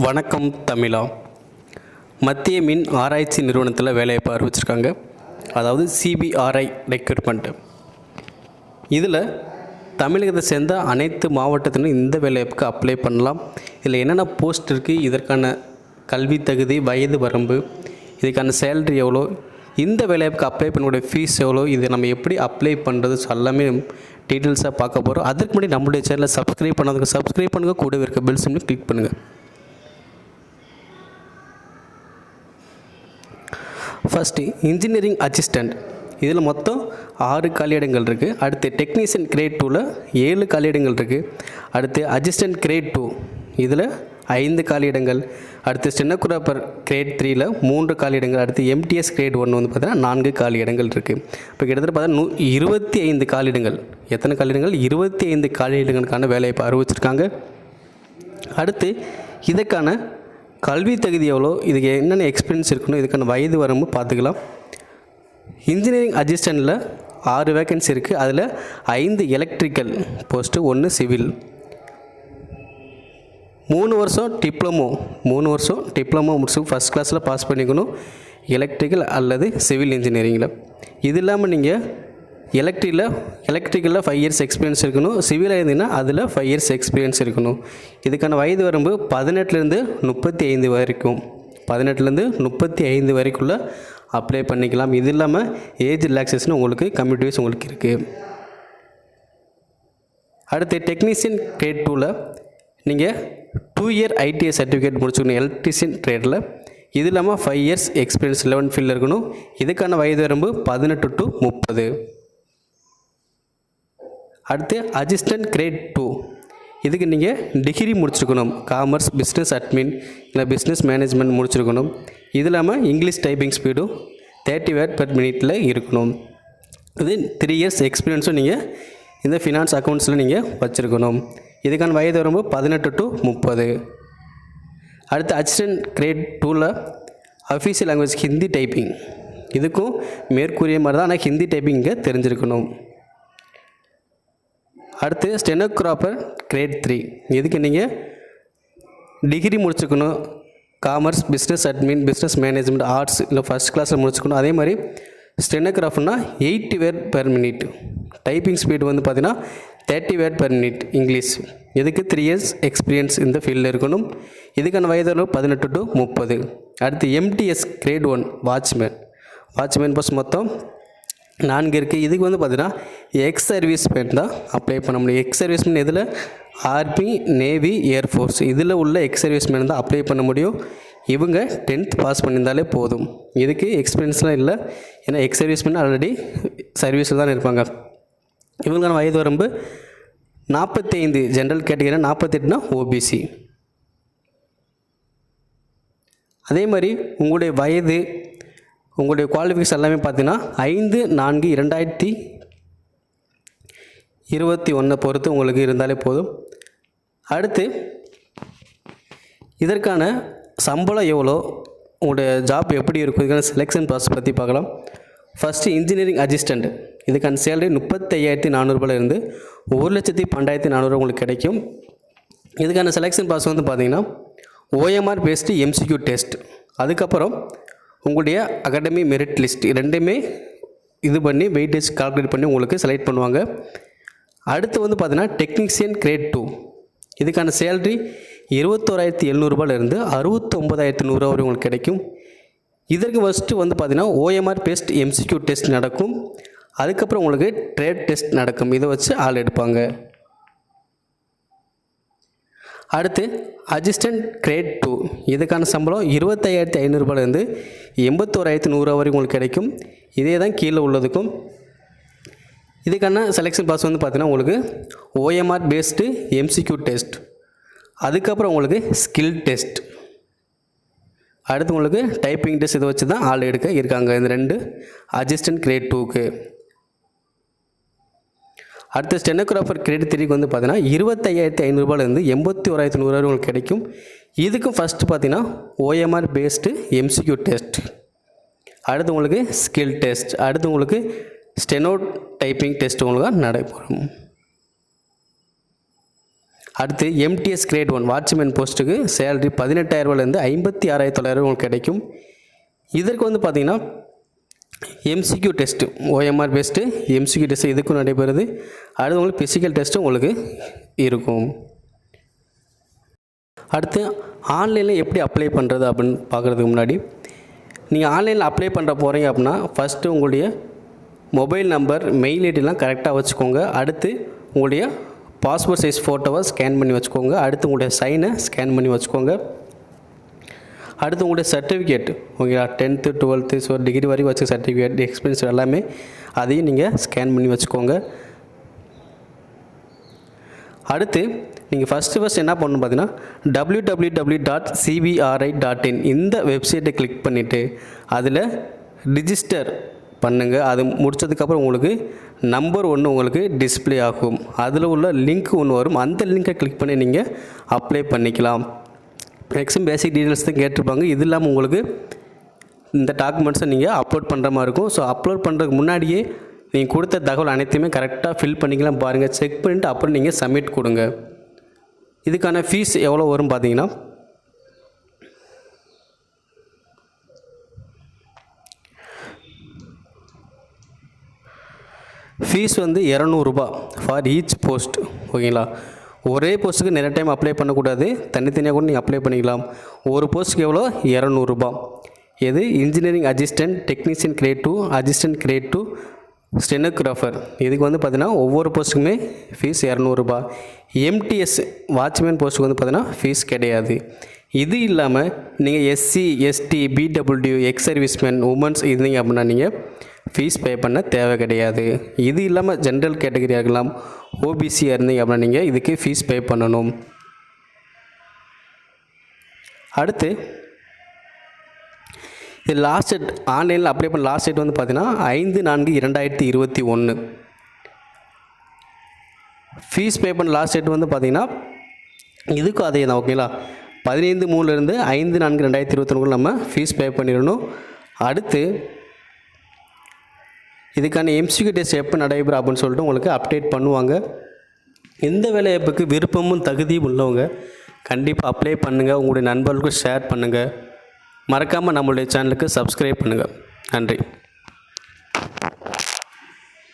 வணக்கம் தமிழா. மத்திய மின் ஆராய்ச்சி நிறுவனத்தில் வேலைவாய்ப்பு அறிவிச்சிருக்காங்க. அதாவது சிபிஆர்ஐ ரெக்ரூட்மெண்ட். இதில் தமிழகத்தை சேர்ந்த அனைத்து மாவட்டத்திலும் இந்த வேலைவாய்ப்புக்கு அப்ளை பண்ணலாம். இதில் என்னென்ன போஸ்ட் இருக்குது, இதற்கான கல்வி தகுதி, வயது வரம்பு, இதுக்கான சேலரி எவ்வளோ, இந்த வேலைவாய்ப்புக்கு அப்ளை பண்ணக்கூடிய ஃபீஸ் எவ்வளோ, இது நம்ம எப்படி அப்ளை பண்ணுறது எல்லாமே டீட்டெயில்ஸாக பார்க்க போகிறோம். அதுக்கு முன்னாடி நம்மளுடைய சேனலை சப்ஸ்கிரைப் பண்ணதுக்கு சப்ஸ்கிரைப் பண்ணுங்கள், கூடவே இருக்க பெல் சிம்னு கிளிக் பண்ணுங்கள். ஃபஸ்ட்டு இன்ஜினியரிங் அசிஸ்டண்ட், இதில் மொத்தம் 6 காலியிடங்கள் இருக்குது. அடுத்து டெக்னீஷியன் கிரேட் 2ல் 7 காலியிடங்கள் இருக்குது. அடுத்து அசிஸ்டண்ட் கிரேட் 2 இதில் 5 காலியிடங்கள். அடுத்து ஸ்டெனோகிராஃபர் கிரேட் 3ல் 3 காலியிடங்கள். அடுத்து எம்டிஎஸ் கிரேட் 1 வந்து பார்த்தீங்கன்னா 4 காலியிடங்கள் இருக்குது. இப்போ கிட்டத்தட்ட பார்த்தா 25 காலியிடங்கள். எத்தனை காலியிடங்கள்? 25 காலியிடங்களுக்கான வேலையை அறிவிச்சிருக்காங்க. அடுத்து இதுக்கான கல்வி தகுதி எவ்வளோ, இதுக்கு என்னென்ன எக்ஸ்பீரியன்ஸ் இருக்கணும், இதுக்கான வயது வரம்பு பார்த்துக்கலாம். இன்ஜினியரிங் அசிஸ்டண்ட்டில் 6 வேக்கன்சி இருக்குது. அதில் 5 எலக்ட்ரிக்கல் போஸ்ட்டு, 1 சிவில். 3 வருஷம் டிப்ளமோ முடிச்சு ஃபஸ்ட் கிளாஸில் பாஸ் பண்ணிக்கணும், எலக்ட்ரிக்கல் அல்லது சிவில் இன்ஜினியரிங்கில். இது இல்லாமல் நீங்கள் எலக்ட்ரிக்கலில் 5 இயர்ஸ் எக்ஸ்பீரியன்ஸ் இருக்கணும். சிவிலாக இருந்தீங்கன்னா அதில் 5 இயர்ஸ் எக்ஸ்பீரியன்ஸ் இருக்கணும். இதுக்கான வயது வரம்பு 18லேருந்து 35 வரைக்கும், 18லேருந்து 35 வரைக்குள்ளே அப்ளை பண்ணிக்கலாம். இது இல்லாமல் ஏஜ் ரிலாக்ஸேஷன் உங்களுக்கு கம்யூனிட்டிஸ் உங்களுக்கு இருக்குது. அடுத்து டெக்னீஷியன் கிரேட் 2ல் நீங்கள் 2 இயர் ஐடிஐ சர்டிஃபிகேட் முடிச்சுக்கணும் எலக்ட்ரிஷியன் ட்ரேடில். இது இல்லாமல் 5 இயர்ஸ் எக்ஸ்பீரியன்ஸ் 11 ஃபீல்டில் இருக்கணும். இதுக்கான வயது வரம்பு 18 to 30. அடுத்து அசிஸ்டண்ட் கிரேட் 2, இதுக்கு நீங்கள் டிகிரி முடிச்சிருக்கணும். காமர்ஸ், பிஸ்னஸ் அட்மின் இல்லை பிஸ்னஸ் மேனேஜ்மெண்ட் முடிச்சிருக்கணும். இது இல்லாமல் இங்கிலீஷ் டைப்பிங் ஸ்பீடும் 30 வேர்ட் பெர் மினிட்டில் இருக்கணும். இது 3 இயர்ஸ் எக்ஸ்பீரியன்ஸும் நீங்கள் இந்த ஃபினான்ஸ் அக்கௌண்ட்ஸில் நீங்கள் வச்சுருக்கணும். இதுக்கான வயது வரம்பு 18 to 30. அடுத்து அசிஸ்டண்ட் கிரேட் 2ல் அஃபீஷியல் லாங்குவேஜ் ஹிந்தி டைப்பிங், இதுக்கும் மேற்கூறிய மாதிரி தான், ஆனால் ஹிந்தி டைப்பிங் இங்கே தெரிஞ்சிருக்கணும். அடுத்து ஸ்டெனோகிராஃபர் கிரேட் 3, இதுக்கு நீங்கள் டிகிரி முடிச்சுக்கணும். Commerce, business admin, business management, arts இல்லை ஃபஸ்ட் கிளாஸில் முடிச்சுக்கணும். அதே மாதிரி ஸ்டெனோகிராஃபர்னா 80 word per minute, typing speed வந்து பார்த்திங்கன்னா 30 வேர்ட் பெர் மினிட் இங்கிலீஷ். இதுக்கு 3 இயர்ஸ் எக்ஸ்பீரியன்ஸ் இந்த ஃபீல்டில் இருக்கணும். இதுக்கான வயது 18 to 30. அடுத்து எம்டிஎஸ் கிரேட் 1 வாட்ச்மேன் போஸ்ட் மொத்தம் 4 இருக்குது. இதுக்கு வந்து பார்த்தீங்கன்னா எக்ஸ் சர்வீஸ் மேன் தான் அப்ளை பண்ண முடியும். எக்ஸ் சர்வீஸ் மேன் இதில் ஆர்மி, நேவி, ஏர்ஃபோர்ஸ் இதில் உள்ள எக்ஸ் சர்வீஸ் மேன் தான் அப்ளை பண்ண முடியும். இவங்க 10th பாஸ் பண்ணியிருந்தாலே போதும். இதுக்கு எக்ஸ்பீரியன்ஸ்லாம் இல்லை, ஏன்னா எக்ஸ் சர்வீஸ் மேன் ஆல்ரெடி சர்வீஸில் தான் இருப்பாங்க. இவங்களுக்கான வயது வரம்பு 45 ஜென்ரல் கேட்டகரி, 48னா ஓபிசி. அதே மாதிரி உங்களுடைய வயது, உங்களுடைய குவாலிஃபிகேஷன் எல்லாமே பார்த்தீங்கன்னா 5/4/2021 பொறுத்து உங்களுக்கு இருந்தாலே போதும். அடுத்து இதற்கான சம்பளம் எவ்வளோ, உங்களுடைய ஜாப் எப்படி இருக்கும், இதுக்கான செலெக்ஷன் ப்ராசஸ் பற்றி பார்க்கலாம். ஃபஸ்ட்டு இன்ஜினியரிங் அசிஸ்டண்ட், இதுக்கான சேலரி 35,400 இருந்து 1,12,400 உங்களுக்கு கிடைக்கும். இதுக்கான செலெக்ஷன் ப்ராசஸ் வந்து பார்த்திங்கன்னா ஓஎம்ஆர் பேஸ்டு எம்சிக்யூ டெஸ்ட், அதுக்கப்புறம் உங்களுடைய அகாடமி மெரிட் லிஸ்ட் ரெண்டுமே இது பண்ணி வெயிட்டேஜ் கால்குலேட் பண்ணி உங்களுக்கு செலக்ட் பண்ணுவாங்க. அடுத்து வந்து பார்த்தீங்கன்னா டெக்னீஷியன் கிரேட் 2, இதுக்கான சேலரி 21,700 இருந்து 69,100 வரை உங்களுக்கு கிடைக்கும். இதற்கு ஃபஸ்ட்டு வந்து பார்த்தீங்கன்னா ஓஎம்ஆர் பேஸ்ட் எம்சிக்யூ டெஸ்ட் நடக்கும். அதுக்கப்புறம் உங்களுக்கு ட்ரேட் டெஸ்ட் நடக்கும். இதை வச்சு ஆள் எடுப்பாங்க. அடுத்து அசிஸ்டண்ட் கிரேட் 2, இதுக்கான சம்பளம் 25,500 இருந்து 81,100 வரை உங்களுக்கு கிடைக்கும். இதே தான் கீழே உள்ளதுக்கும். இதுக்கான செலெக்ஷன் ப்ராசஸ் வந்து பார்த்தீங்கன்னா உங்களுக்கு ஓஎம்ஆர் பேஸ்டு எம்சிக்யூ டெஸ்ட், அதுக்கப்புறம் உங்களுக்கு ஸ்கில் டெஸ்ட், அடுத்து உங்களுக்கு டைப்பிங் டெஸ்ட். இதை வச்சு தான் ஆள் எடுக்க இருக்காங்க இந்த 2 அசிஸ்டண்ட் கிரேட் 2க்கு. அடுத்த ஸ்டெனோகிராஃபர் கிரேட் 3க்கு வந்து பார்த்தீங்கன்னா 25,500 இருந்து 81,100 வரை உங்களுக்கு கிடைக்கும். இதுக்கும் ஃபஸ்ட்டு பார்த்தீங்கன்னா ஓஎம்ஆர் பேஸ்டு எம்சிக்யூ டெஸ்ட், அடுத்து உங்களுக்கு ஸ்கில் டெஸ்ட், அடுத்து உங்களுக்கு ஸ்டெனோ டைப்பிங் டெஸ்ட் உங்களுக்கு நடைபெறும். அடுத்து MTS கிரேட் 1 வாட்ச்மேன் போஸ்ட்டுக்கு சேலரி 18,000 56,900 உங்களுக்கு கிடைக்கும். இதற்கு வந்து பார்த்திங்கன்னா MCQ test OMR best MCQ test இதுக்கும் நடைபெறுது. அடுத்து உங்களுக்கு ஃபிசிக்கல் டெஸ்ட்டு உங்களுக்கு இருக்கும். அடுத்து ஆன்லைனில் எப்படி அப்ளை பண்ணுறது அப்படின்னு பார்க்குறதுக்கு முன்னாடி நீங்கள் ஆன்லைனில் அப்ளை பண்ணுற போகிறீங்க அப்படின்னா ஃபஸ்ட்டு உங்களுடைய மொபைல் நம்பர் மெயில் ஐடிலாம் கரெக்டாக வச்சுக்கோங்க. அடுத்து உங்களுடைய பாஸ்போர்ட் சைஸ் ஃபோட்டோவை ஸ்கேன் பண்ணி வச்சுக்கோங்க. அடுத்து உங்களுடைய சைனை ஸ்கேன் பண்ணி வச்சுக்கோங்க. அடுத்து உங்களுடைய சர்டிஃபிகேட் ஓகேங்களா, 10th 12th ஸோ டிகிரி வரைக்கும் வச்ச சர்டிஃபிகேட் எக்ஸ்பீரியன்ஸ் எல்லாமே அதையும் நீங்கள் ஸ்கேன் பண்ணி வச்சுக்கோங்க. அடுத்து நீங்கள் ஃபஸ்ட்டு என்ன பண்ணணும் பார்த்தீங்கன்னா www.cbri.in இந்த வெப்சைட்டை கிளிக் பண்ணிவிட்டு அதில் ரிஜிஸ்டர் பண்ணுங்கள். அது முடித்ததுக்கப்புறம் உங்களுக்கு நம்பர் 1 உங்களுக்கு டிஸ்பிளே ஆகும். அதில் உள்ள லிங்க் ஒன்று வரும். அந்த லிங்கை கிளிக் பண்ணி நீங்கள் அப்ளை பண்ணிக்கலாம். மேக்ஸிமம் பேசிக் டீட்டெயில்ஸ் தான் கேட்டிருப்பாங்க. இது இல்லாமல் உங்களுக்கு இந்த டாக்குமெண்ட்ஸை நீங்கள் அப்லோட் பண்ணுற மாதிரி இருக்கும். ஸோ அப்லோட் பண்ணுறதுக்கு முன்னாடியே நீங்கள் கொடுத்த தகவல் அனைத்தையுமே கரெக்டாக ஃபில் பண்ணிக்கலாம். பாருங்கள், செக் பண்ணிவிட்டு அப்புறம் நீங்கள் சப்மிட் கொடுங்க. இதுக்கான ஃபீஸ் எவ்வளோ வரும் பார்த்தீங்கன்னா ஃபீஸ் வந்து 200 ரூபாய் ஃபார் ஈச் போஸ்ட் ஓகேங்களா. ஒரே போஸ்ட்டுக்கு நிறைய டைம் அப்ளை பண்ணக்கூடாது, தனித்தனியாக கூட நீங்கள் அப்ளை பண்ணிக்கலாம். ஒரு போஸ்ட்டுக்கு எவ்வளோ 200 ரூபாய். இது engineering assistant, technician grade 2, assistant great 2, stenographer இதுக்கு வந்து பார்த்திங்கன்னா ஒவ்வொரு போஸ்ட்டுக்குமே ஃபீஸ் 200 ரூபாய். MTS வாட்ச்மேன் போஸ்ட்டுக்கு வந்து பார்த்திங்கன்னா ஃபீஸ் கிடையாது. இது இல்லாமல் நீங்கள் SC ST BW X serviceman women's இருந்தீங்க அப்படின்னா நீங்கள் ஃபீஸ் பே பண்ண தேவை கிடையாது. இது இல்லாமல் ஜென்ரல் கேட்டகரியாக இருக்கலாம், OBCயாக இருந்தீங்க அப்படின்னா நீங்கள் இதுக்கு ஃபீஸ் பே பண்ணணும். அடுத்து இது லாஸ்ட் டேட் ஆன்லைனில் அப்ளை பண்ண லாஸ்ட் டேட் வந்து பார்த்தீங்கன்னா 5/4/2021. ஃபீஸ் பே பண்ண லாஸ்ட் டேட் வந்து பார்த்திங்கன்னா இதுக்கும் அதே தான் ஓகேங்களா. 15/3 5/4/2021 நம்ம ஃபீஸ் பே பண்ணிடணும். அடுத்து இதுக்கான MCQ டெஸ்ட் எப்போ நடைபெறும் அப்படின்னு சொல்லிட்டு உங்களுக்கு அப்டேட் பண்ணுவாங்க. எந்த வேலைவாய்ப்புக்கு விருப்பமும் தகுதியும் உள்ளவங்க கண்டிப்பாக அப்ளை பண்ணுங்கள். உங்களுடைய நண்பர்களுக்கு ஷேர் பண்ணுங்கள். மறக்காமல் நம்மளுடைய சேனலுக்கு சப்ஸ்கிரைப் பண்ணுங்கள். நன்றி.